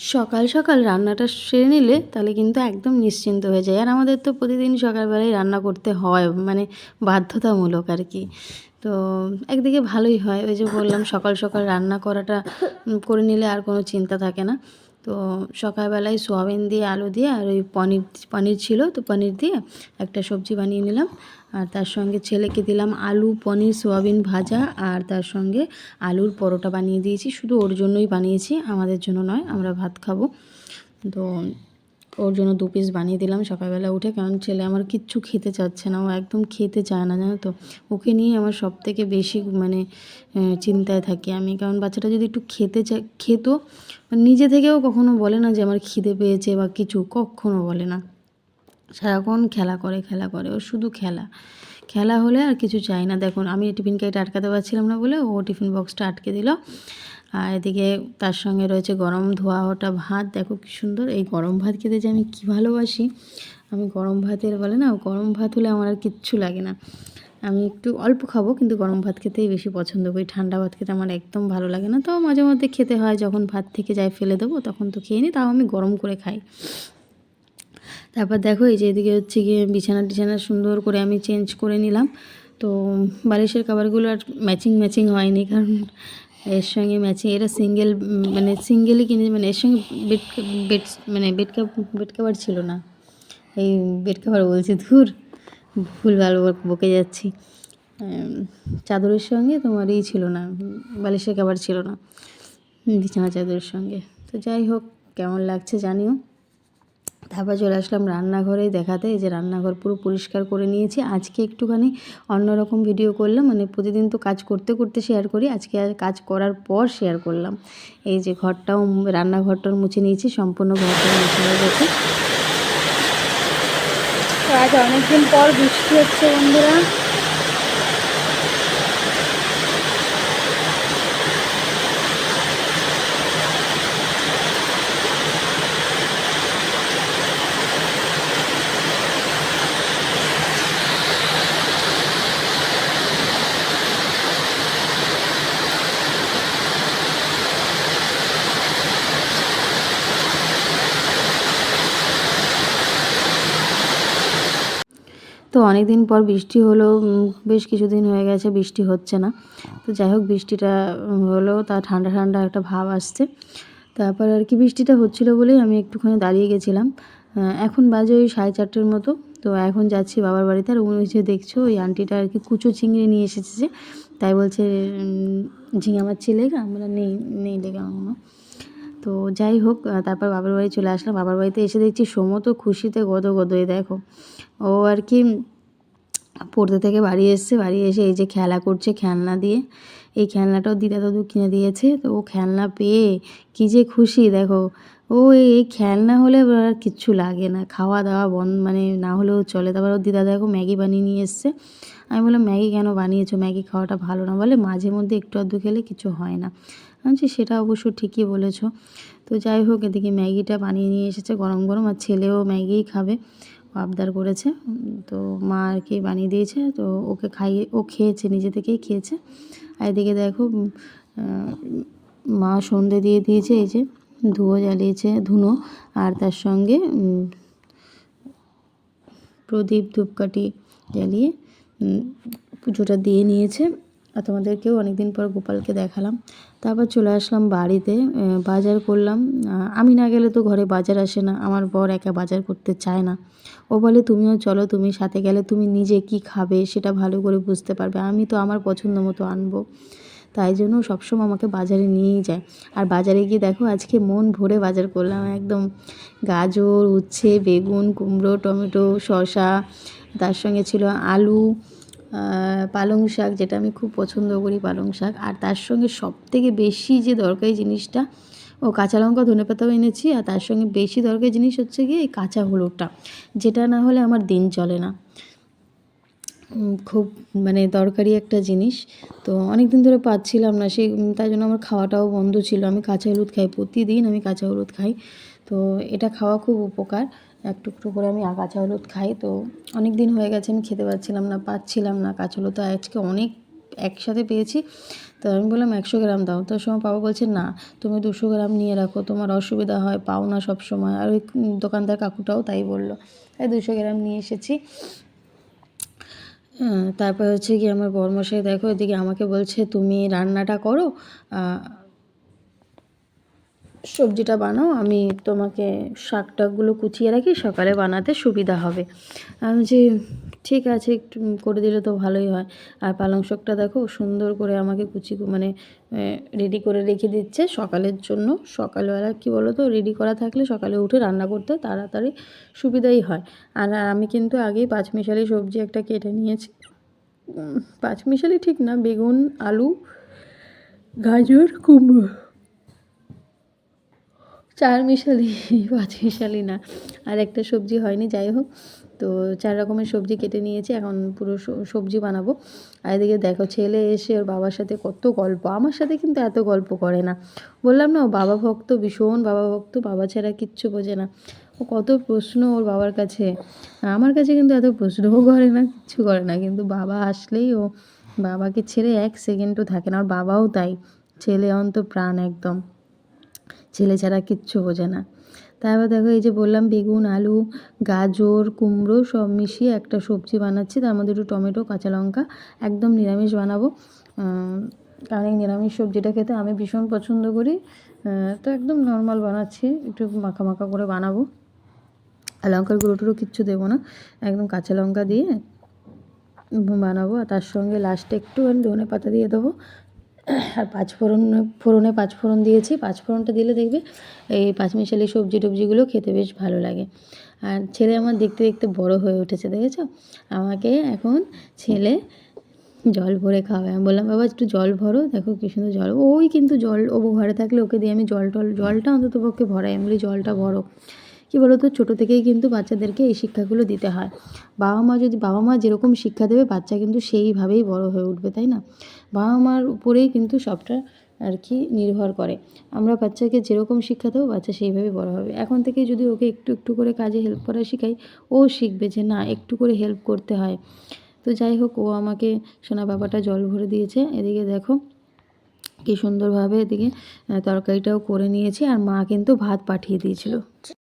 সকাল সকাল রান্নাটা সেরে নিলে তাহলে কিন্তু একদম নিশ্চিন্ত হয়ে যায়। আর আমাদের তো প্রতিদিন সকালবেলায় রান্না করতে হয়, মানে বাধ্যতামূলক আর কি। তো একদিকে ভালোই হয়, ওই যে বললাম সকাল সকাল রান্না করাটা করে নিলে আর কোনো চিন্তা থাকে না। তো সকালবেলায় সোয়াবিন দিয়ে আলু দিয়ে আর ওই পনির পনির ছিল, তো পনির দিয়ে একটা সবজি বানিয়ে নিলাম। আর তার সঙ্গে ছেলেকে দিলাম আলু পনির সোয়াবিন ভাজা, আর তার সঙ্গে আলুর পরোটা বানিয়ে দিয়েছি। শুধু ওর জন্যই বানিয়েছি, আমাদের জন্য নয়, আমরা ভাত খাবো। তো ওর জন্য 2 পিস বানিয়ে দিলাম সকালবেলা উঠে, কারণ ছেলে আমার কিচ্ছু খেতে চাচ্ছে না, ও একদম খেতে চায় না, জানো তো। ওকে নিয়ে আমার সবথেকে বেশি মানে চিন্তায় থাকি আমি, কারণ বাচ্চাটা যদি একটু খেত, নিজে থেকেও কখনো বলে না যে আমার খিদে পেয়েছে বা কিছু, কখনো বলে না। সারাক্ষণ খেলা করে খেলা করে, ও শুধু খেলা খেলা হলে আর কিছু চাই না। দেখুন আমি টিফিন কেটে আটকাতে পারছিলাম না বলে ও টিফিন বক্সটা আটকে দিল। আর এদিকে তার সঙ্গে রয়েছে গরম ধোয়া ওটা ভাত, দেখো কি সুন্দর। এই গরম ভাত খেতে যে আমি কী ভালোবাসি, আমি গরম ভাতের বলে না, গরম ভাত হলে আমার আর কিচ্ছু লাগে না। আমি একটু অল্প খাবো, কিন্তু গরম ভাত খেতেই বেশি পছন্দ করি। ঠান্ডা ভাত খেতে আমার একদম ভালো লাগে না। তাও মাঝে মধ্যে খেতে হয়, যখন ভাত থেকে যায় ফেলে দেবো তখন তো খেয়ে নিই, তাও আমি গরম করে খাই। তারপর দেখো এই যে এদিকে হচ্ছে গিয়ে বিছানা সুন্দর করে আমি চেঞ্জ করে নিলাম। তো বালিশের কভারগুলো আর ম্যাচিং হয়নি, কারণ এর সঙ্গে ম্যাচিং, এটা সিঙ্গেল, মানে সিঙ্গেলই কিনে, মানে এর সঙ্গে বেড বেড মানে বেড কভার ছিল না। এই বেড কভার বলছি, ধুর, ভুলভাল বকে যাচ্ছি। চাদরের সঙ্গে তোমার ছিল না, বালিশের কভার ছিল না বিছানা চাদরের সঙ্গে। তো যাই হোক, কেমন লাগছে জানিও। তারপর চলে আসলাম রান্নাঘরে দেখাতে। এই যে রান্নাঘর পুরো পরিষ্কার করে নিয়েছি। আজকে একটুখানি অন্যরকম ভিডিও করলাম, মানে প্রতিদিন তো কাজ করতে করতে শেয়ার করি, আজকে আর কাজ করার পর শেয়ার করলাম। এই যে ঘরটাও, রান্নাঘরটাও মুছে নিয়েছি, সম্পূর্ণ ঘরটা মুছে হয়ে গেছে। আজ অনেকদিন পর বৃষ্টি হচ্ছে বন্ধুরা। তো অনেক দিন পর বৃষ্টি হলো, বেশ কিছুদিন হয়ে গেছে বৃষ্টি হচ্ছে না। তো যাই হোক, বৃষ্টিটা হলো, তা ঠান্ডা ঠান্ডা একটা ভাব আসছে। তারপর আর কি বৃষ্টিটা হচ্ছিলো বলেই আমি একটুখানি দাঁড়িয়ে গেছিলাম। এখন বাজে ওই 4:30-এর মতো। তো এখন যাচ্ছি বাবার বাড়িতে। আর ওই যে দেখছো ওই আন্টিটা আর কি কুচো চিংড়ি নিয়ে এসেছে, যে তাই বলছে ঝিঙে মাছ লেগা, আমরা নেই লেগা মামা। তো যাই হোক, তারপর বাবার বাড়ি চলে আসলাম। বাবার বাড়িতে এসে দেখছি সোমো তো খুশিতে গদগদ। দেখো, ও আর কি পড়তে থেকে বাড়ি এসছে, বাড়ি এসে এই যে খেলা করছে খেলনা দিয়ে। এই খেলনাটাও দিদা দাদু কিনে দিয়েছে। তো ও খেলনা পেয়ে কী যে খুশি দেখো। ও এই খেলনা হলে আর কিচ্ছু লাগে না, খাওয়া দাওয়া বন্ধ মানে না হলেও চলে। তারপর ওর দিদা দেখো ম্যাগি বানিয়ে নিয়ে এসছে। আমি বললাম ম্যাগি কেন বানিয়েছো, ম্যাগি খাওয়াটা ভালো না। বলে মাঝে মধ্যে একটু আধটু খেলে কিছু হয় না। আমি বলছি সেটা অবশ্য ঠিকই বলেছো। তো যাই হোক, এদিকে ম্যাগিটা বানিয়ে নিয়ে এসেছে গরম গরম, আর ছেলেও ম্যাগিই খাবে, আবদার করেছে। তো মা আর কি বানিয়ে দিয়েছে, তো ওকে খাইয়ে, ও খেয়েছে, নিজে থেকেই খেয়েছে। আর এদিকে দেখো মা সন্ধে দিয়ে দিয়েছে, এই যে ধুয়ো জ্বালিয়েছে, ধুনো, আর তার সঙ্গে প্রদীপ ধূপকাঠি জ্বালিয়ে পুজোটা দিয়ে নিয়েছে। আর তোমাদেরকেও অনেকদিন পর গোপালকে দেখালাম। তারপর চলে আসলাম বাড়িতে, বাজার করলাম। আমি না গেলে তো ঘরে বাজার আসে না, আমার বর একা বাজার করতে চায় না। ও বলে তুমিও চলো, তুমি সাথে গেলে তুমি নিজে কি খাবে সেটা ভালো করে বুঝতে পারবে, আমি তো আমার পছন্দ মতো আনবো। তাই জন্য সবসময় আমাকে বাজারে নিয়েই যায়। আর বাজারে গিয়ে দেখো আজকে মন ভরে বাজার করলাম একদম। গাজর, উচ্ছে, বেগুন, কুমড়ো, টমেটো, শসা, তার সঙ্গে ছিল আলু, পালং শাক, যেটা আমি খুব পছন্দ করি পালং শাক। আর তার সঙ্গে সবথেকে বেশি যে দরকারি জিনিসটা, ও কাঁচা লঙ্কা ধনেপাতাও এনেছি। আর তার সঙ্গে বেশি দরকারি জিনিস হচ্ছে গিয়ে এই কাঁচা হলুদটা, যেটা না হলে আমার দিন চলে না। খুব মানে দরকারি একটা জিনিস। তো অনেক দিন ধরে পাচ্ছিলাম না, সেই তাই জন্য আমার খাওয়াটাও বন্ধ ছিল। আমি কাঁচা হলুদ খাই, প্রতিদিন আমি কাঁচা হলুদ খাই। তো এটা খাওয়া খুব উপকার, একটু একটু করে আমি কাঁচা হলুদ খাই। তো অনেক দিন হয়ে গেছে আমি খেতে পাচ্ছিলাম না, পাচ্ছিলাম না কাঁচা হলুদ। তো আজকে অনেক একসাথে পেয়েছি, তো আমি বললাম 100 গ্রাম দাও। তার সময় বাবা বলছে না তুমি 200 গ্রাম নিয়ে রাখো, তোমার অসুবিধা হয়, পাও না সব সময়। আর ওই দোকানদার কাকুটাও তাই বললো, তাই 200 গ্রাম নিয়ে এসেছি। তারপর হচ্ছে কি আমার বরমশাই দেখো এদিকে আমাকে বলছে তুমি রান্নাটা করো, সবজিটা বানাও, আমি তোমাকে শাক টাকগুলো কুচিয়ে রাখি, সকালে বানাতে সুবিধা হবে। আমি যে ঠিক আছে একটু করে দিলে তো ভালোই হয়। আর পালং শাকটা দেখো সুন্দর করে আমাকে মানে রেডি করে রেখে দিচ্ছে সকালের জন্য। সকালবেলা কী বলো তো, রেডি করা থাকলে সকালে উঠে রান্না করতে তাড়াতাড়ি সুবিধাই হয়। আর আমি কিন্তু আগেই পাঁচমিশালি সবজি একটা কেটে নিয়েছি। পাঁচমিশালি ঠিক না, বেগুন, আলু, গাজর, কুমড়ো, 4 মিশালি, 5 মিশালি না। আর একটা সবজি হয়নি, যাই হোক। তো 4 রকমের সবজি কেটে নিয়েছি, এখন পুরো সবজি বানাবো। আর এদিকে দেখো ছেলে এসে ওর বাবার সাথে কত গল্প, আমার সাথে কিন্তু এত গল্প করে না। বললাম না ও বাবা ভক্ত, ভীষণ বাবা ভক্ত, বাবা ছাড়া কিচ্ছু বোঝে না। ও কত প্রশ্ন ওর বাবার কাছে, আমার কাছে কিন্তু এত প্রশ্নও করে না, কিচ্ছু করে না। কিন্তু বাবা আসলেই ও বাবাকে ছেড়ে 1 সেকেন্ডও থাকে না। ওর বাবাও তাই, ছেলে অন্তপ্রাণ একদম, ছেলে ছাড়া কিচ্ছু বোঝে না। তারপর দেখো এই যে বললাম বেগুন, আলু, গাজর, কুমড়ো সব মিশিয়ে একটা সবজি বানাচ্ছি, তার মধ্যে একটু টমেটো, কাঁচা লঙ্কা, একদম নিরামিষ বানাবো। কারণ এই নিরামিষ সবজিটা খেতে আমি ভীষণ পছন্দ করি। তো একদম নর্মাল বানাচ্ছি, একটু মাখা মাখা করে বানাবো। আর লঙ্কার গুঁড়ো টুড়ো কিচ্ছু দেবো না, একদম কাঁচা লঙ্কা দিয়ে বানাবো। আর তার সঙ্গে লাস্টে একটু ধনে পাতা দিয়ে দেবো। আর ফোড়নে 5 ফোড়ন দিয়েছি। 5 ফোড়নটা দিলে দেখবে এই পাঁচমিশালি সবজি টবজিগুলো খেতে বেশ ভালো লাগে। আর ছেলে আমার দেখতে দেখতে বড় হয়ে উঠেছে, দেখেছো? আমাকে এখন ছেলে জল ভরে খাওয়ায়। আমি বললাম বাবা একটু জল ভরো, দেখো কী সুন্দর জল। ওই কিন্তু জল ও ঘরে থাকলে ওকে দিয়ে আমি জলটা অন্তত পক্ষে ভরাই। আমি বলি জলটা ভরো। কী বলো তো, ছোটো থেকেই কিন্তু বাচ্চাদেরকে এই শিক্ষাগুলো দিতে হয়। বাবা মা যেরকম শিক্ষা দেবে বাচ্চা কিন্তু সেইভাবেই বড় হয়ে উঠবে, তাই না? বাবা মার উপরেই কিন্তু সবটা আর কি নির্ভর করে। আমরা বাচ্চাকে যেরকম শিক্ষা দেবো বাচ্চা সেইভাবেই বড় হবে। এখন থেকেই যদি ওকে একটু একটু করে কাজে হেল্প করা শেখাই, ও শিখবে যে না একটু করে হেল্প করতে হয়। তো যাই হোক, ও আমাকে সোনা বাবাটা জল ভরে দিয়েছে। এদিকে দেখো কী সুন্দরভাবে এদিকে তরকারিটাও করে নিয়েছি, আর মা কিন্তু ভাত পাঠিয়ে দিয়েছিল।